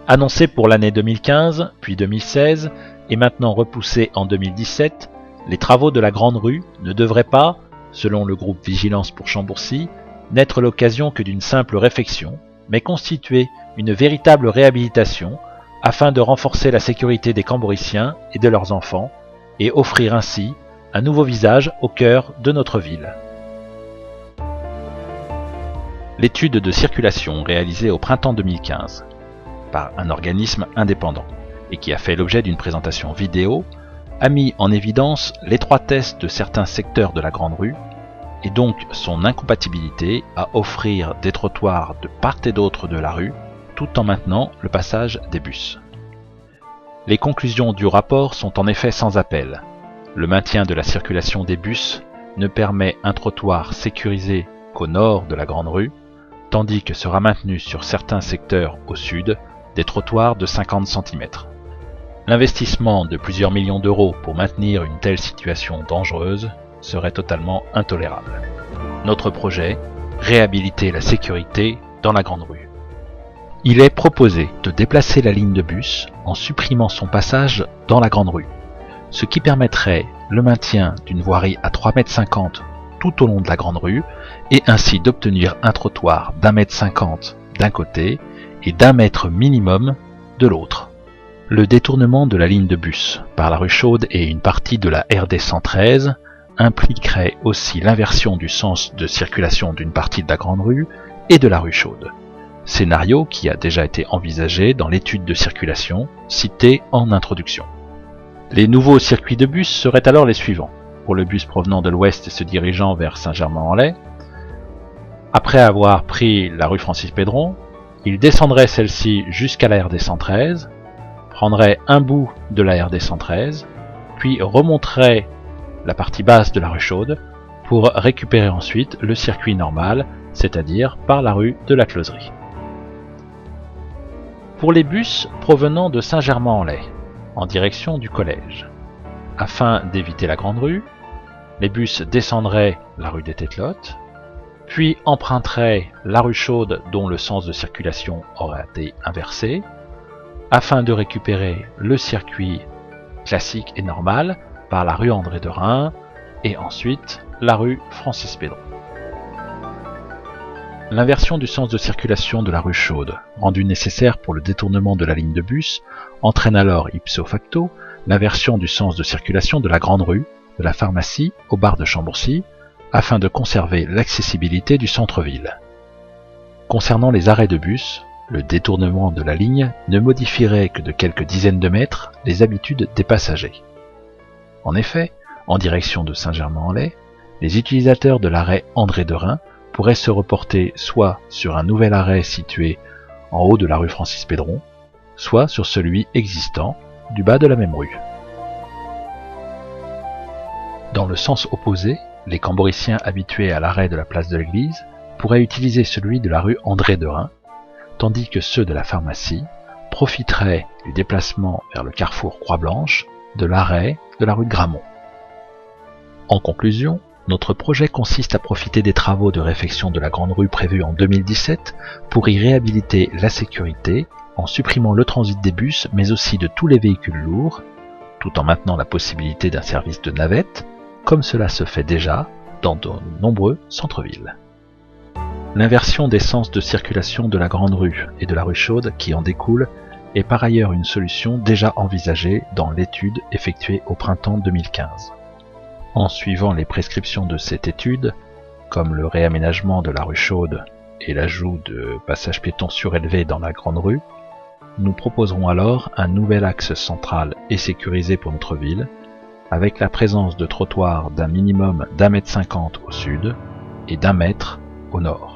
Annoncé pour l'année 2015, puis 2016, et maintenant repoussé en 2017, les travaux de la Grande Rue ne devraient pas, selon le groupe Vigilance pour Chambourcy, n'être l'occasion que d'une simple réfection, mais constituer une véritable réhabilitation afin de renforcer la sécurité des Camboriciens et de leurs enfants, et offrir ainsi un nouveau visage au cœur de notre ville. L'étude de circulation réalisée au printemps 2015 par un organisme indépendant et qui a fait l'objet d'une présentation vidéo a mis en évidence l'étroitesse de certains secteurs de la Grande Rue et donc son incompatibilité à offrir des trottoirs de part et d'autre de la rue tout en maintenant le passage des bus. Les conclusions du rapport sont en effet sans appel. Le maintien de la circulation des bus ne permet un trottoir sécurisé qu'au nord de la Grande Rue, tandis que sera maintenu sur certains secteurs au sud des trottoirs de 50 cm. L'investissement de plusieurs millions d'euros pour maintenir une telle situation dangereuse serait totalement intolérable. Notre projet, réhabiliter la sécurité dans la Grande Rue. Il est proposé de déplacer la ligne de bus en supprimant son passage dans la Grande Rue, ce qui permettrait le maintien d'une voirie à 3,50 m tout au long de la Grande Rue et ainsi d'obtenir un trottoir d'1,50 m d'un côté et d'1 mètre minimum de l'autre. Le détournement de la ligne de bus par la rue Chaude et une partie de la RD 113 impliquerait aussi l'inversion du sens de circulation d'une partie de la Grande Rue et de la rue Chaude, scénario qui a déjà été envisagé dans l'étude de circulation citée en introduction. Les nouveaux circuits de bus seraient alors les suivants. Pour le bus provenant de l'ouest et se dirigeant vers Saint-Germain-en-Laye, après avoir pris la rue Francis-Pédron, il descendrait celle-ci jusqu'à la RD 113, prendrait un bout de la RD 113, puis remonterait la partie basse de la rue Chaude pour récupérer ensuite le circuit normal, c'est-à-dire par la rue de la Closerie. Pour les bus provenant de Saint-Germain-en-Laye, en direction du collège, afin d'éviter la Grande Rue, les bus descendraient la rue des Tételottes, puis emprunteraient la rue Chaude dont le sens de circulation aurait été inversé, afin de récupérer le circuit classique et normal par la rue André de Reims et ensuite la rue Francis-Pédron. L'inversion du sens de circulation de la rue Chaude, rendue nécessaire pour le détournement de la ligne de bus, entraîne alors ipso facto l'inversion du sens de circulation de la Grande Rue, de la pharmacie au bar de Chambourcy, afin de conserver l'accessibilité du centre-ville. Concernant les arrêts de bus, le détournement de la ligne ne modifierait que de quelques dizaines de mètres les habitudes des passagers. En effet, en direction de Saint-Germain-en-Laye, les utilisateurs de l'arrêt André de Reims pourraient se reporter soit sur un nouvel arrêt situé en haut de la rue Francis-Pédron, soit sur celui existant du bas de la même rue. Dans le sens opposé, les Camboriciens habitués à l'arrêt de la place de l'Église pourraient utiliser celui de la rue André de Reims, tandis que ceux de la pharmacie profiteraient du déplacement vers le carrefour Croix-Blanche de l'arrêt de la rue de Gramont. En conclusion, notre projet consiste à profiter des travaux de réfection de la Grande Rue prévus en 2017 pour y réhabiliter la sécurité en supprimant le transit des bus mais aussi de tous les véhicules lourds, tout en maintenant la possibilité d'un service de navette, comme cela se fait déjà dans de nombreux centres-villes. L'inversion des sens de circulation de la Grande Rue et de la rue Chaude qui en découle est par ailleurs une solution déjà envisagée dans l'étude effectuée au printemps 2015. En suivant les prescriptions de cette étude, comme le réaménagement de la rue Chaude et l'ajout de passages piétons surélevés dans la Grande Rue, nous proposerons alors un nouvel axe central et sécurisé pour notre ville, avec la présence de trottoirs d'un minimum d'1,50 m au sud et d'1 mètre au nord.